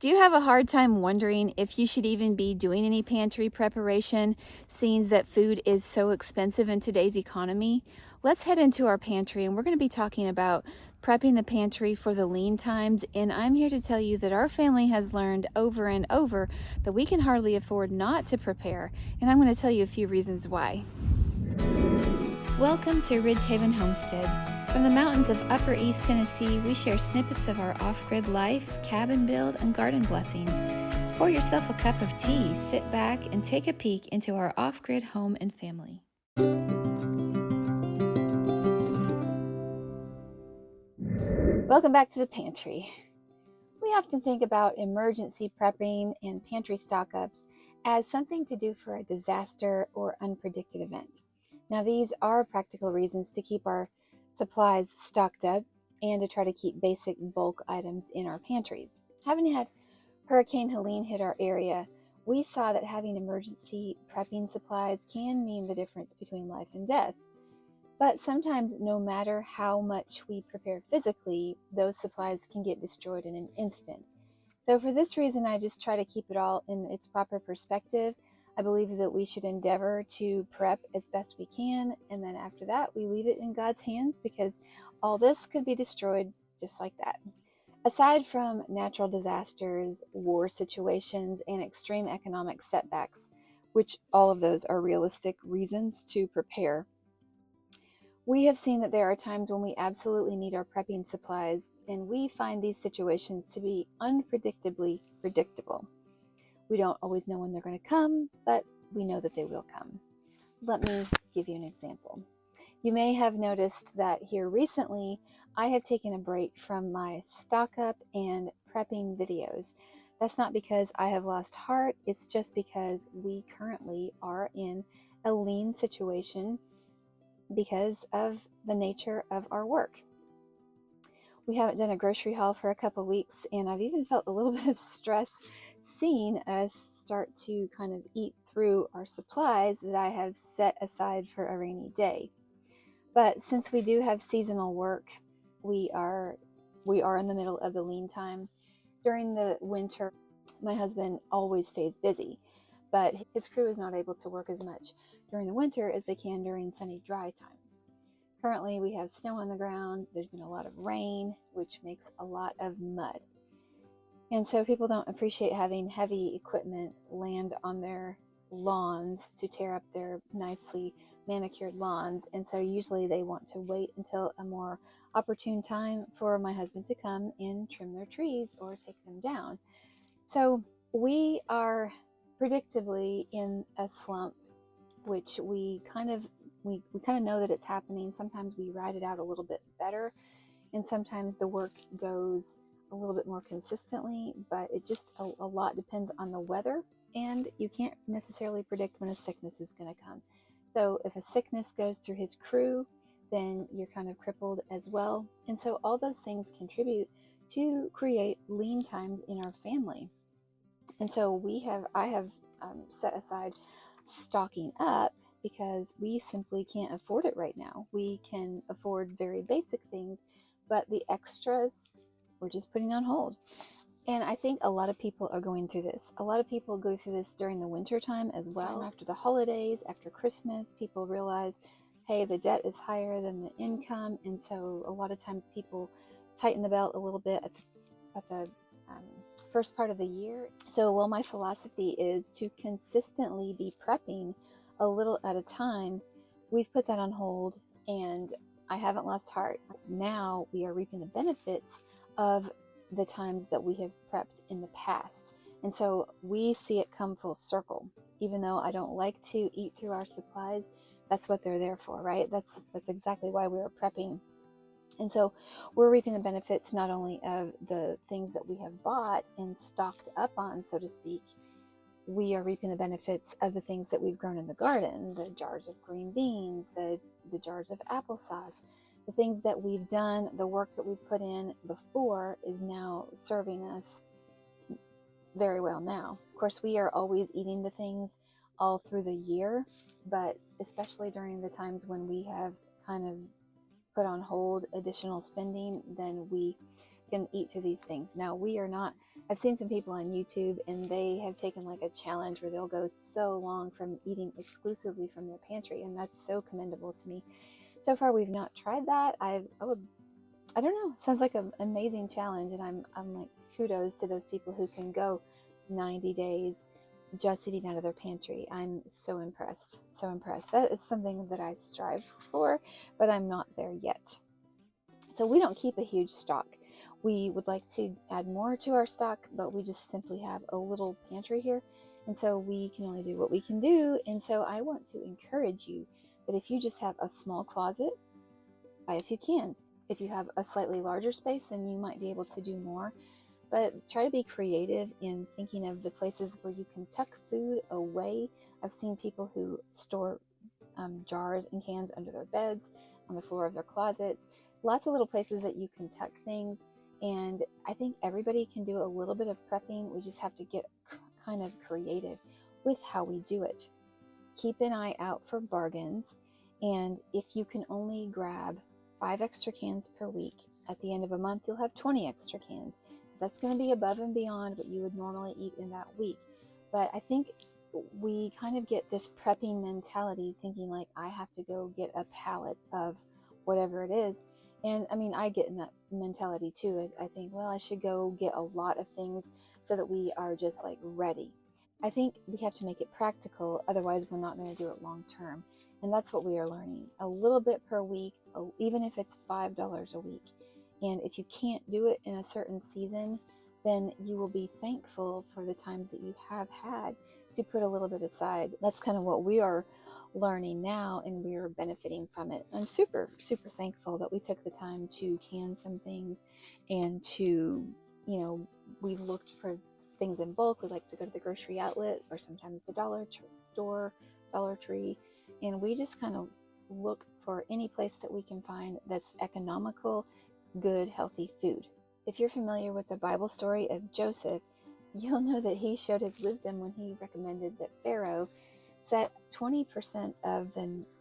Do you have a hard time wondering if you should even be doing any pantry preparation, seeing that food is so expensive in today's economy? Let's head into our pantry and we're going to be talking about prepping the pantry for the lean times. And I'm here to tell you that our family has learned over and over that we can hardly afford not to prepare. And I'm going to tell you a few reasons why. Welcome to Ridgehaven Homestead. From the mountains of Upper East Tennessee, we share snippets of our off-grid life, cabin build, and garden blessings. Pour yourself a cup of tea, sit back, and take a peek into our off-grid home and family. Welcome back to the pantry. We often think about emergency prepping and pantry stock-ups as something to do for a disaster or unpredicted event. Now, these are practical reasons to keep our supplies stocked up and to try to keep basic bulk items in our pantries. Having had Hurricane Helene hit our area, we saw that having emergency prepping supplies can mean the difference between life and death. But sometimes, no matter how much we prepare physically, those supplies can get destroyed in an instant. So for this reason, I just try to keep it all in its proper perspective. I believe that we should endeavor to prep as best we can, and then after that, we leave it in God's hands because all this could be destroyed just like that. Aside from natural disasters, war situations, and extreme economic setbacks, which all of those are realistic reasons to prepare, we have seen that there are times when we absolutely need our prepping supplies, and we find these situations to be unpredictably predictable. We don't always know when they're going to come, but we know that they will come. Let me give you an example. You may have noticed that here recently, I have taken a break from my stock up and prepping videos. That's not because I have lost heart, it's just because we currently are in a lean situation because of the nature of our work. We haven't done a grocery haul for a couple weeks, and I've even felt a little bit of stress seeing us start to kind of eat through our supplies that I have set aside for a rainy day. But since we do have seasonal work, we are in the middle of the lean time. During the winter, my husband always stays busy, but his crew is not able to work as much during the winter as they can during sunny, dry times. Currently, we have snow on the ground. There's been a lot of rain, which makes a lot of mud. And so people don't appreciate having heavy equipment land on their lawns to tear up their nicely manicured lawns. And so usually they want to wait until a more opportune time for my husband to come and trim their trees or take them down. So we are predictably in a slump, which we kind of know that it's happening. Sometimes we ride it out a little bit better, and sometimes the work goes a little bit more consistently, but it just a lot depends on the weather, and you can't necessarily predict when a sickness is going to come. So if a sickness goes through his crew, then you're kind of crippled as well. And so all those things contribute to create lean times in our family. And so I have set aside stocking up because we simply can't afford it right now. We can afford very basic things, but the extras we're just putting on hold. And I think a lot of people are going through this. A lot of people go through this during the winter time as well. After the holidays, after Christmas, people realize, hey, the debt is higher than the income. And so a lot of times people tighten the belt a little bit at the first part of the year. So, well, my philosophy is to consistently be prepping a little at a time. We've put that on hold, and I haven't lost heart. Now we are reaping the benefits of the times that we have prepped in the past. And so we see it come full circle. Even though I don't like to eat through our supplies, that's what they're there for, right? That's exactly why we are prepping. And so we're reaping the benefits not only of the things that we have bought and stocked up on, so to speak, we are reaping the benefits of the things that we've grown in the garden, the jars of green beans, the jars of applesauce, the things that we've done, the work that we've put in before is now serving us very well now. Of course, we are always eating the things all through the year, but especially during the times when we have kind of put on hold additional spending, then we can eat through these things. Now, we are not I've seen some people on YouTube and they have taken like a challenge where they'll go so long from eating exclusively from their pantry, and that's so commendable to me. So far we've not tried that. I don't know, sounds like an amazing challenge, and I'm like, kudos to those people who can go 90 days just eating out of their pantry. I'm so impressed, so impressed. That is something that I strive for, but I'm not there yet. So we don't keep a huge stock. We would like to add more to our stock, but we just simply have a little pantry here. And so we can only do what we can do. And so I want to encourage you that if you just have a small closet, buy a few cans. If you have a slightly larger space, then you might be able to do more. But try to be creative in thinking of the places where you can tuck food away. I've seen people who store jars and cans under their beds, on the floor of their closets, lots of little places that you can tuck things. And I think everybody can do a little bit of prepping. We just have to get kind of creative with how we do it. Keep an eye out for bargains. And if you can only grab 5 extra cans per week, at the end of a month, you'll have 20 extra cans. That's going to be above and beyond what you would normally eat in that week. But I think we kind of get this prepping mentality, thinking like, I have to go get a pallet of whatever it is. And I mean, I get in that mentality too. I think, well, I should go get a lot of things so that we are just like ready. I think we have to make it practical, otherwise we're not going to do it long term. And that's what we are learning. A little bit per week, even if it's $5 a week. And if you can't do it in a certain season, then you will be thankful for the times that you have had to put a little bit aside. That's kind of what we are learning now, and we're benefiting from it. I'm super, super thankful that we took the time to can some things and to, we've looked for things in bulk. We like to go to the grocery outlet or sometimes the dollar store, Dollar Tree, and we just kind of look for any place that we can find that's economical, good, healthy food. If you're familiar with the Bible story of Joseph, you'll know that he showed his wisdom when he recommended that Pharaoh set 20% of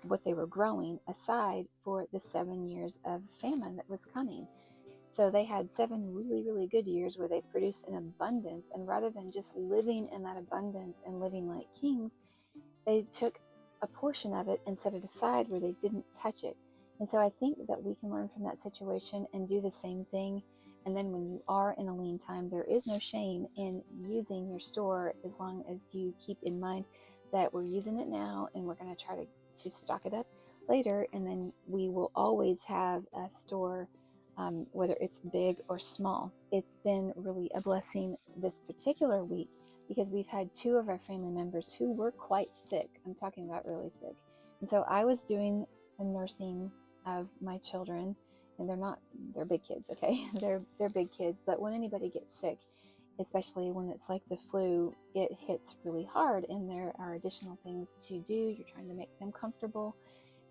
what they were growing aside for the 7 years of famine that was coming. So they had 7 really, really good years where they produced an abundance, and rather than just living in that abundance and living like kings, they took a portion of it and set it aside where they didn't touch it. And so I think that we can learn from that situation and do the same thing. And then when you are in a lean time, there is no shame in using your store, as long as you keep in mind that we're using it now and we're going to try to stock it up later. And then we will always have a store, whether it's big or small. It's been really a blessing this particular week because we've had 2 of our family members who were quite sick. I'm talking about really sick. And so I was doing the nursing of my children, and they're big kids, okay? They're big kids, but when anybody gets sick, especially when it's like the flu, it hits really hard, and there are additional things to do. You're trying to make them comfortable,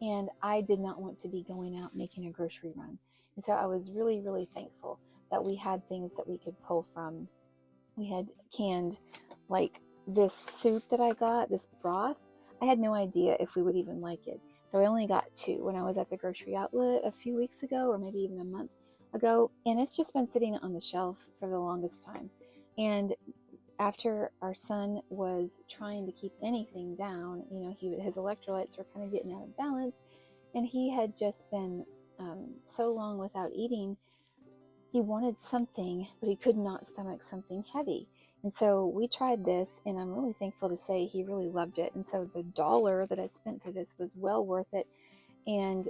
and I did not want to be going out making a grocery run. And so I was really, really thankful that we had things that we could pull from. We had canned, like this soup that I got, this broth. I had no idea if we would even like it. So I only got 2 when I was at the grocery outlet a few weeks ago, or maybe even a month ago. And it's just been sitting on the shelf for the longest time. And after our son was trying to keep anything down, his electrolytes were kind of getting out of balance, and he had just been so long without eating. He wanted something, but he could not stomach something heavy. And so we tried this, and I'm really thankful to say he really loved it. And so the $1 that I spent for this was well worth it. And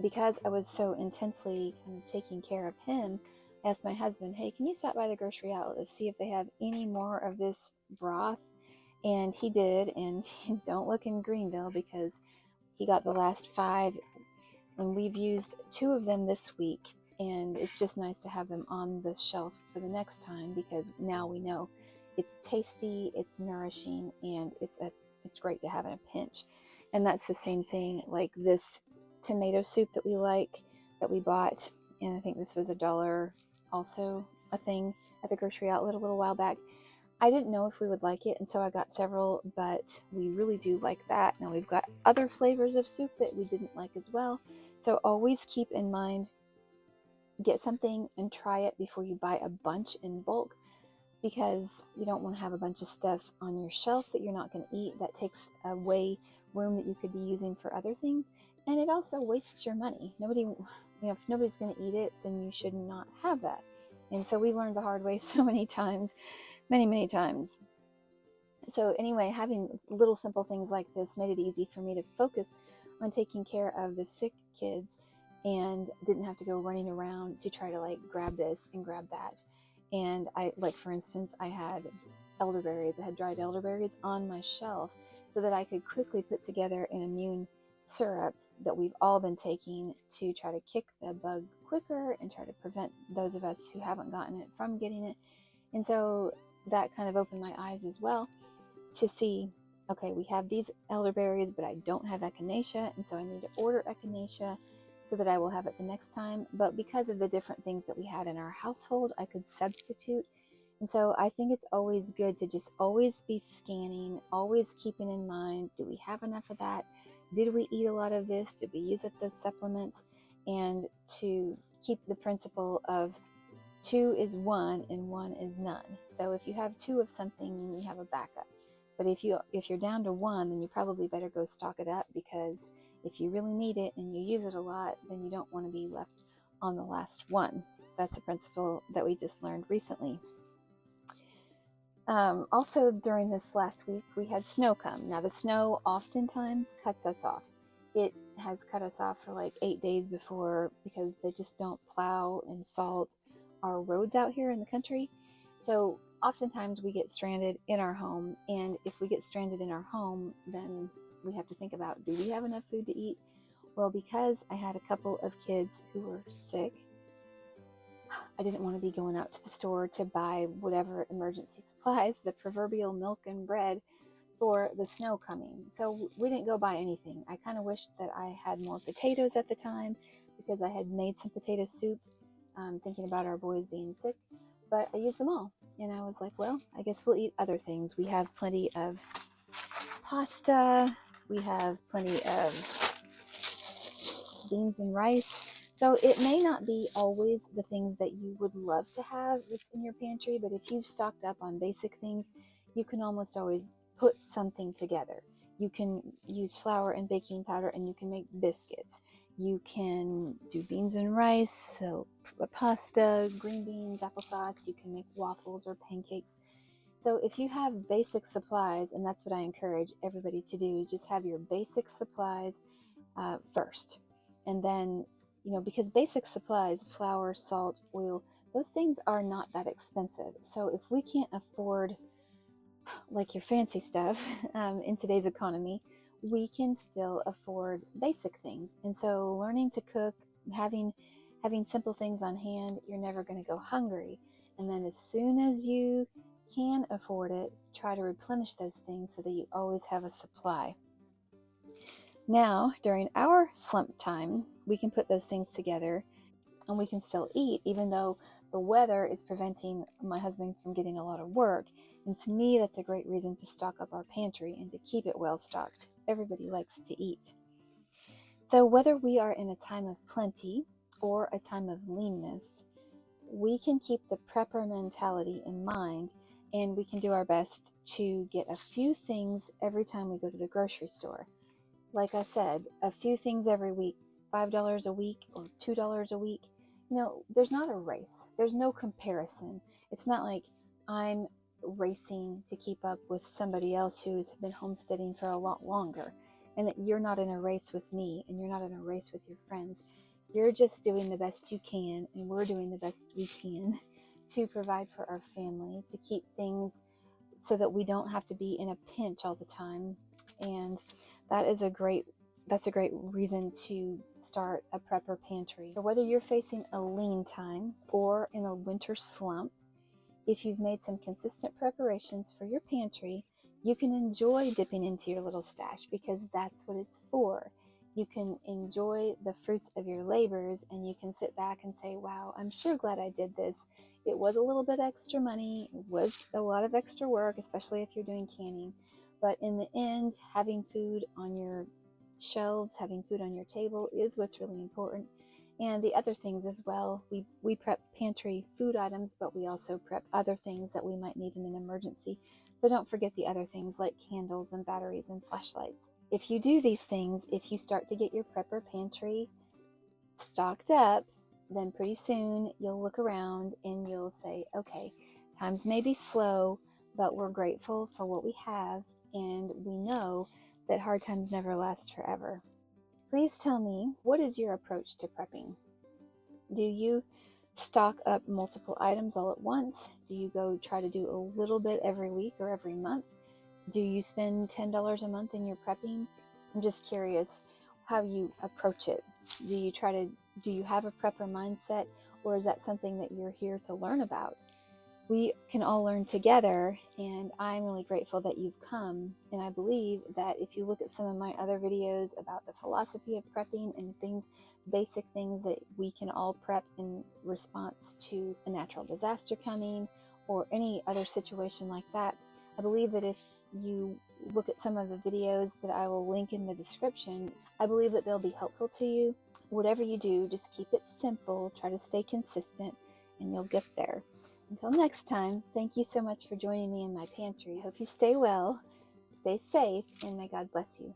because I was so intensely kind of taking care of him, I asked my husband, hey, can you stop by the grocery outlet to see if they have any more of this broth? And he did, and don't look in Greenville because he got the last 5, and we've used 2 of them this week. And it's just nice to have them on the shelf for the next time, because now we know it's tasty, it's nourishing, and it's great to have in a pinch. And that's the same thing like this tomato soup that we bought, and I think this was $1 also, a thing at the grocery outlet a little while back. I didn't know if we would like it, and so I got several, but we really do like that. Now we've got other flavors of soup that we didn't like as well. So always keep in mind, get something and try it before you buy a bunch in bulk, because you don't want to have a bunch of stuff on your shelf that you're not going to eat. That takes away room that you could be using for other things, and it also wastes your money. If nobody's going to eat it, then you should not have that. And so we learned the hard way so many times, many times. So anyway, having little simple things like this made it easy for me to focus on taking care of the sick kids, and didn't have to go running around to try to like grab this and grab that. And for instance, I had elderberries. I had dried elderberries on my shelf so that I could quickly put together an immune syrup that we've all been taking to try to kick the bug quicker and try to prevent those of us who haven't gotten it from getting it. And so that kind of opened my eyes as well to see, okay, we have these elderberries, but I don't have echinacea, and so I need to order echinacea so that I will have it the next time. But because of the different things that we had in our household, I could substitute. And so I think it's always good to just always be scanning, always keeping in mind, do we have enough of that? Did we eat a lot of this? Did we use up those supplements? And to keep the principle of 2 is 1 and 1 is none. So if you have 2 of something, then you have a backup. But if you're down to 1, then you probably better go stock it up, because if you really need it and you use it a lot, then you don't want to be left on the last one. That's a principle that we just learned recently. Also, during this last week, we had snow come. Now, the snow oftentimes cuts us off. It has cut us off for like 8 days before, because they just don't plow and salt our roads out here in the country. So oftentimes we get stranded in our home, and if we get stranded in our home, then we have to think about, do we have enough food to eat? Well, because I had a couple of kids who were sick, I didn't want to be going out to the store to buy whatever emergency supplies, the proverbial milk and bread for the snow coming. So we didn't go buy anything. I kind of wished that I had more potatoes at the time, because I had made some potato soup, thinking about our boys being sick, but I used them all. And I was like, well, I guess we'll eat other things. We have plenty of pasta. We have plenty of beans and rice. So it may not be always the things that you would love to have that's in your pantry, but if you've stocked up on basic things, you can almost always put something together. You can use flour and baking powder, and you can make biscuits. You can do beans and rice, so pasta, green beans, applesauce. You can make waffles or pancakes. So if you have basic supplies, and that's what I encourage everybody to do, just have your basic supplies first. And then, because basic supplies, flour, salt, oil, those things are not that expensive. So if we can't afford like your fancy stuff in today's economy, we can still afford basic things. And so learning to cook, having simple things on hand, you're never going to go hungry. And then as soon as you can afford it, try to replenish those things so that you always have a supply. Now, during our slump time, we can put those things together and we can still eat, even though the weather is preventing my husband from getting a lot of work. And to me, that's a great reason to stock up our pantry and to keep it well stocked. Everybody likes to eat. So whether we are in a time of plenty or a time of leanness, we can keep the prepper mentality in mind, and we can do our best to get a few things every time we go to the grocery store. Like I said, a few things every week, $5 a week or $2 a week. There's not a race. There's no comparison. It's not like I'm racing to keep up with somebody else who's been homesteading for a lot longer, and that you're not in a race with me, and you're not in a race with your friends. You're just doing the best you can, and we're doing the best we can to provide for our family, to keep things so that we don't have to be in a pinch all the time. And that's a great reason to start a prepper pantry. So whether you're facing a lean time or in a winter slump, if you've made some consistent preparations for your pantry, you can enjoy dipping into your little stash, because that's what it's for. You can enjoy the fruits of your labors, and you can sit back and say, wow, I'm sure glad I did this. It was a little bit extra money. It was a lot of extra work, especially if you're doing canning. But in the end, having food on your shelves, having food on your table is what's really important. and the other things as well. We prep pantry food items, but we also prep other things that we might need in an emergency. So don't forget the other things like candles and batteries and flashlights. If you do these things, if you start to get your prepper pantry stocked up, then pretty soon you'll look around and you'll say, okay, times may be slow, but we're grateful for what we have, and we know that hard times never last forever. Please tell me, what is your approach to prepping? Do you stock up multiple items all at once? Do you go try to do a little bit every week or every month? Do you spend $10 a month in your prepping? I'm just curious how you approach it. Do you have a prepper mindset, or is that something that you're here to learn about? We can all learn together, and I'm really grateful that you've come. And I believe that if you look at some of my other videos about the philosophy of prepping and basic things that we can all prep in response to a natural disaster coming or any other situation like that, I believe that if you look at some of the videos that I will link in the description, I believe that they'll be helpful to you. Whatever you do, just keep it simple, try to stay consistent, and you'll get there. Until next time, thank you so much for joining me in my pantry. I hope you stay well, stay safe, and may God bless you.